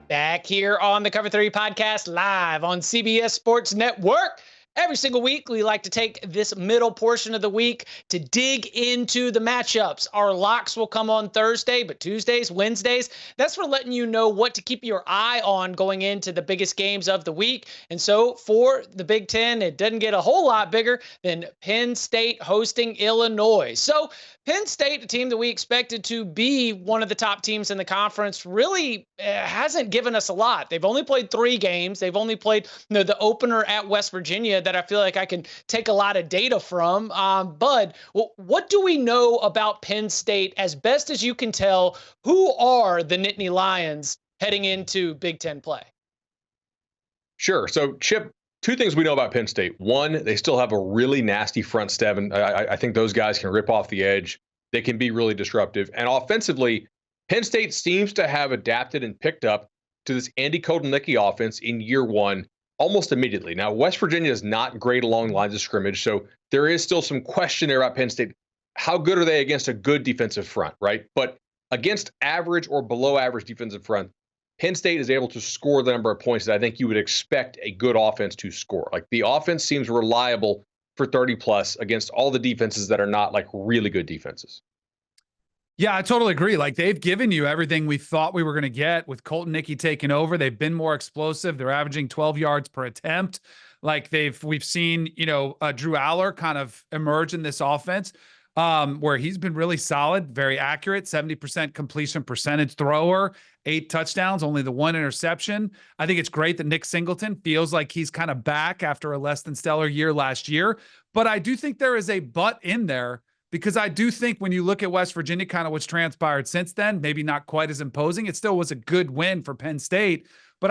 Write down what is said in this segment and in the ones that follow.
Back here on the Cover 3 podcast, live on CBS Sports Network. Every single week, we like to take this middle portion of the week to dig into the matchups. Our locks will come on Thursday, but Tuesdays, Wednesdays, that's for letting you know what to keep your eye on going into the biggest games of the week. And so for the Big Ten, it doesn't get a whole lot bigger than Penn State hosting Illinois. So Penn State, the team that we expected to be one of the top teams in the conference, really hasn't given us a lot. They've only played 3 games. They've only played the opener at West Virginia that I feel like I can take a lot of data from. Bud, what do we know about Penn State as best as you can tell? Who are the Nittany Lions heading into Big Ten play? Sure. So, Chip, 2 things we know about Penn State. One, they still have a really nasty front seven. I think those guys can rip off the edge. They can be really disruptive. And offensively, Penn State seems to have adapted and picked up to this Andy Kotelnicki offense in year 1 almost immediately. Now, West Virginia is not great along lines of scrimmage, so there is still some question there about Penn State. How good are they against a good defensive front, right? But against average or below average defensive front, Penn State is able to score the number of points that I think you would expect a good offense to score. Like, the offense seems reliable for 30-plus against all the defenses that are not, like, really good defenses. Yeah, I totally agree. Like, they've given you everything we thought we were going to get with Kotelnicki taking over. They've been more explosive. They're averaging 12 yards per attempt. Like, we've seen, Drew Aller kind of emerge in this offense where he's been really solid, very accurate, 70% completion percentage thrower, 8 touchdowns, only the 1 interception. I think it's great that Nick Singleton feels like he's kind of back after a less than stellar year last year. But I do think there is a but in there, because I do think when you look at West Virginia, kind of what's transpired since then, maybe not quite as imposing. It still was a good win for Penn State. But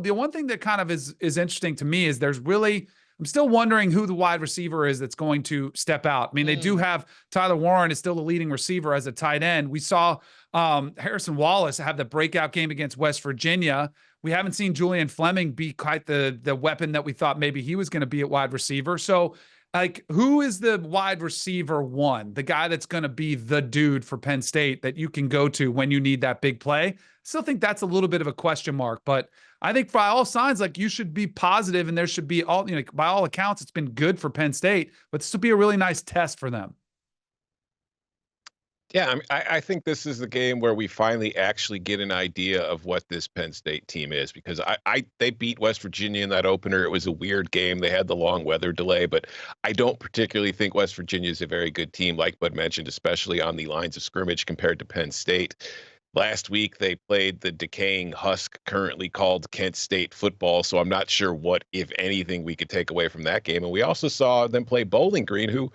the one thing that kind of is interesting to me is I'm still wondering who the wide receiver is that's going to step out. I mean, they do have Tyler Warren is still the leading receiver as a tight end. We saw Harrison Wallace have the breakout game against West Virginia. We haven't seen Julian Fleming be quite the weapon that we thought maybe he was going to be at wide receiver. So, like, who is the wide receiver 1, the guy that's going to be the dude for Penn State that you can go to when you need that big play? Still think that's a little bit of a question mark, but I think by all signs, like, you should be positive, and there should be by all accounts, it's been good for Penn State, but this will be a really nice test for them. Yeah, I mean, I think this is the game where we finally actually get an idea of what this Penn State team is, because they beat West Virginia in that opener. It was a weird game. They had the long weather delay, but I don't particularly think West Virginia is a very good team, like Bud mentioned, especially on the lines of scrimmage compared to Penn State. Last week, they played the decaying husk currently called Kent State football, so I'm not sure what, if anything, we could take away from that game. And we also saw them play Bowling Green, who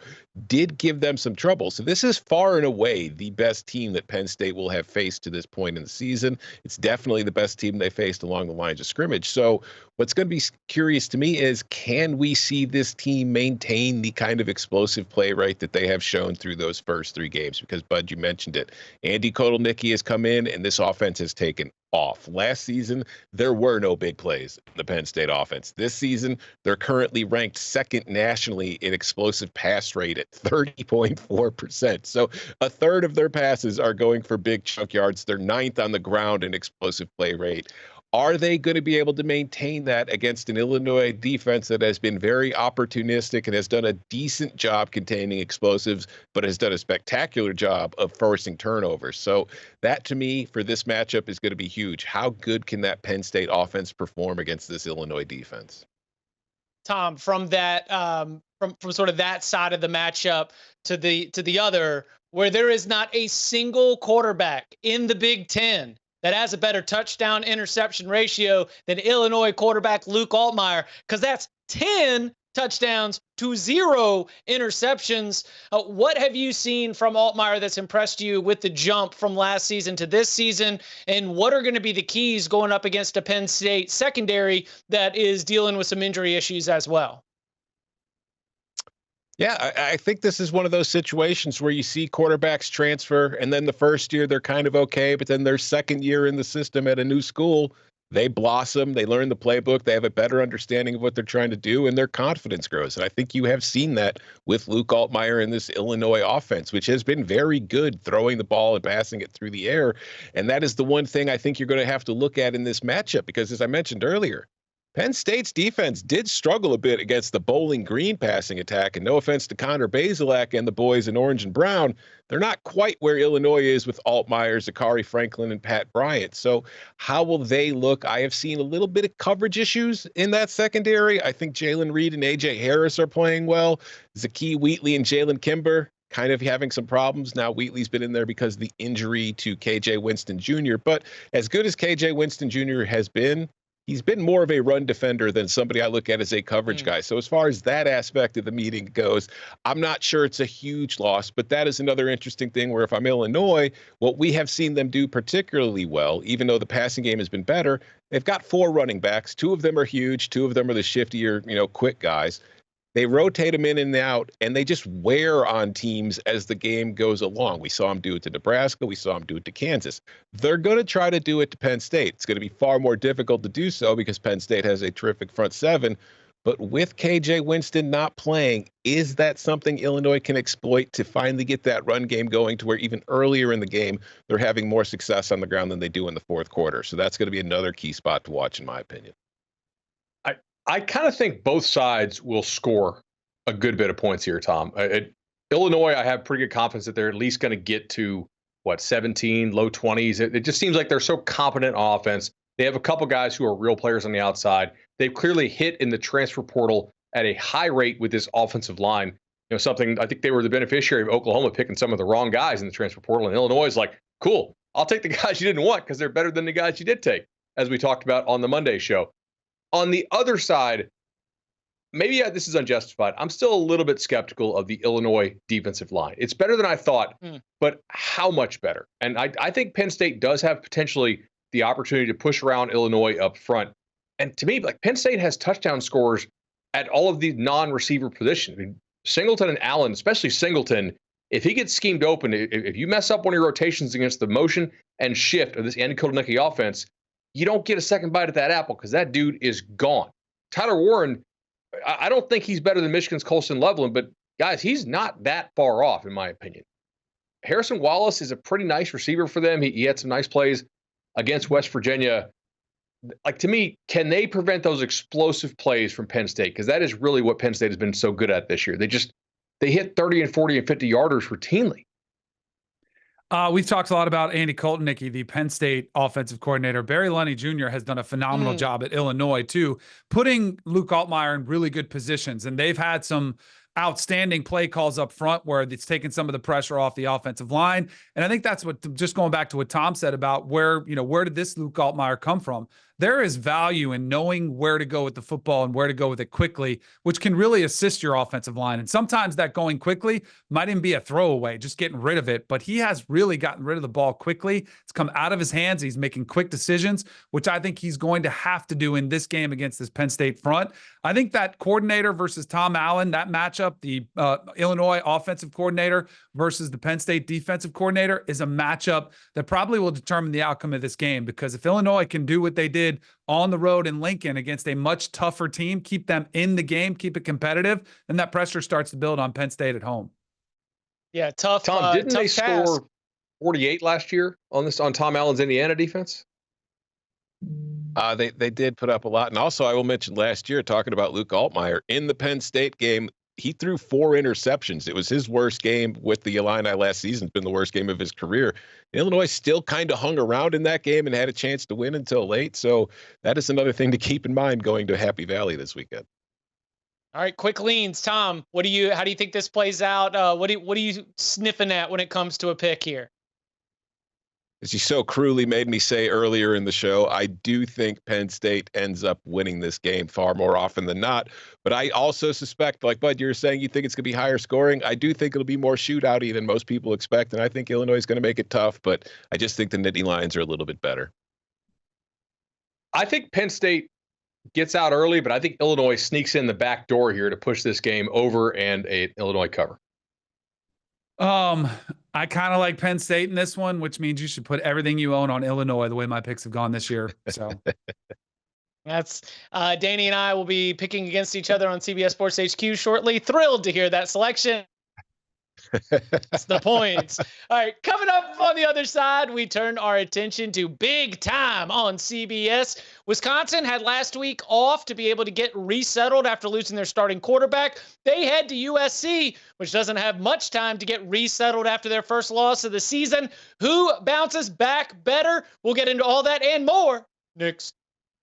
did give them some trouble. So this is far and away the best team that Penn State will have faced to this point in the season. It's definitely the best team they faced along the lines of scrimmage. So what's going to be curious to me is, can we see this team maintain the kind of explosive play rate that they have shown through those first 3 games? Because, Bud, you mentioned it. Andy Kotelnicki has come in, and this offense has taken off. Last season, there were no big plays in the Penn State offense. This season, they're currently ranked 2nd nationally in explosive pass rate at 30.4%. So a third of their passes are going for big chunk yards. They're 9th on the ground in explosive play rate. Are they going to be able to maintain that against an Illinois defense that has been very opportunistic and has done a decent job containing explosives, but has done a spectacular job of forcing turnovers? So that, to me, for this matchup is going to be huge. How good can that Penn State offense perform against this Illinois defense? Tom, from that, from sort of that side of the matchup to the other, where there is not a single quarterback in the Big Ten that has a better touchdown interception ratio than Illinois quarterback Luke Altmaier, because that's 10 touchdowns to 0 interceptions. What have you seen from Altmaier that's impressed you with the jump from last season to this season? And what are going to be the keys going up against a Penn State secondary that is dealing with some injury issues as well? Yeah, I think this is one of those situations where you see quarterbacks transfer, and then the first year they're kind of okay, but then their second year in the system at a new school, they blossom, they learn the playbook, they have a better understanding of what they're trying to do, and their confidence grows. And I think you have seen that with Luke Altmaier in this Illinois offense, which has been very good throwing the ball and passing it through the air. And that is the one thing I think you're going to have to look at in this matchup, because as I mentioned earlier, Penn State's defense did struggle a bit against the Bowling Green passing attack, and no offense to Connor Bazelak and the boys in orange and brown, they're not quite where Illinois is with Altmaier, Zachary Franklin, and Pat Bryant. So how will they look? I have seen a little bit of coverage issues in that secondary. I think Jalen Reed and A.J. Harris are playing well. Zakee Wheatley and Jalen Kimber kind of having some problems. Now Wheatley's been in there because of the injury to K.J. Winston Jr., but as good as K.J. Winston Jr. has been, he's been more of a run defender than somebody I look at as a coverage guy. So as far as that aspect of the meeting goes, I'm not sure it's a huge loss, but that is another interesting thing where if I'm Illinois, what we have seen them do particularly well, even though the passing game has been better, they've got 4 running backs. 2 of them are huge. 2 of them are the shiftier, quick guys. They rotate them in and out, and they just wear on teams as the game goes along. We saw them do it to Nebraska. We saw them do it to Kansas. They're going to try to do it to Penn State. It's going to be far more difficult to do so because Penn State has a terrific front 7. But with K.J. Winston not playing, is that something Illinois can exploit to finally get that run game going to where even earlier in the game, they're having more success on the ground than they do in the fourth quarter? So that's going to be another key spot to watch, in my opinion. I kind of think both sides will score a good bit of points here, Tom. Illinois, I have pretty good confidence that they're at least going to get to, 17, low 20s. It just seems like they're so competent on offense. They have a couple guys who are real players on the outside. They've clearly hit in the transfer portal at a high rate with this offensive line. Something I think they were the beneficiary of Oklahoma picking some of the wrong guys in the transfer portal. And Illinois is like, cool, I'll take the guys you didn't want because they're better than the guys you did take, as we talked about on the Monday show. On the other side, maybe this is unjustified. I'm still a little bit skeptical of the Illinois defensive line. It's better than I thought, but how much better? And I think Penn State does have potentially the opportunity to push around Illinois up front. And to me, Penn State has touchdown scorers at all of these non-receiver positions. I mean, Singleton and Allen, especially Singleton, if he gets schemed open, if you mess up one of your rotations against the motion and shift of this Andy Kotelnicki offense, you don't get a second bite at that apple because that dude is gone. Tyler Warren, I don't think he's better than Michigan's Colston Loveland, but guys, he's not that far off, in my opinion. Harrison Wallace is a pretty nice receiver for them. He had some nice plays against West Virginia. To me, can they prevent those explosive plays from Penn State? Because that is really what Penn State has been so good at this year. They hit 30 and 40 and 50 yarders routinely. We've talked a lot about Andy Kotelnicki, the Penn State offensive coordinator. Barry Lunny Jr. has done a phenomenal job at Illinois, too, putting Luke Altmaier in really good positions. And they've had some outstanding play calls up front where it's taken some of the pressure off the offensive line. And I think that's what, just going back to what Tom said about where did this Luke Altmaier come from? There is value in knowing where to go with the football and where to go with it quickly, which can really assist your offensive line. And sometimes that going quickly might even be a throwaway, just getting rid of it. But he has really gotten rid of the ball quickly. It's come out of his hands. He's making quick decisions, which I think he's going to have to do in this game against this Penn State front. I think that coordinator versus Tom Allen, that matchup, the Illinois offensive coordinator versus the Penn State defensive coordinator, is a matchup that probably will determine the outcome of this game. Because if Illinois can do what they did on the road in Lincoln against a much tougher team, keep them in the game, keep it competitive, then that pressure starts to build on Penn State at home. Yeah, tough. Tom, didn't tough they task. score 48 last year on Tom Allen's Indiana defense? They did put up a lot. And also, I will mention last year, talking about Luke Altmaier, in the Penn State game, he threw 4 interceptions. It was his worst game with the Illini last season. It's been the worst game of his career. Illinois still kind of hung around in that game and had a chance to win until late. So that is another thing to keep in mind going to Happy Valley this weekend. All right, quick leans, Tom. How do you think this plays out? What are you sniffing at when it comes to a pick here? As you so cruelly made me say earlier in the show, I do think Penn State ends up winning this game far more often than not. But I also suspect, like Bud, you're saying you think it's going to be higher scoring. I do think it'll be more shootout-y than most people expect. And I think Illinois is going to make it tough. But I just think the Nittany Lions are a little bit better. I think Penn State gets out early, but I think Illinois sneaks in the back door here to push this game over and an Illinois cover. I kind of like Penn State in this one, which means you should put everything you own on Illinois the way my picks have gone this year. So that's Danny and I will be picking against each other on CBS Sports HQ shortly. Thrilled to hear that selection. That's the points. All right, coming up on the other side, we turn our attention to big time on CBS. Wisconsin had last week off to be able to get resettled after losing their starting quarterback. They head to USC, which doesn't have much time to get resettled after their first loss of the season. Who bounces back better? We'll get into all that and more next.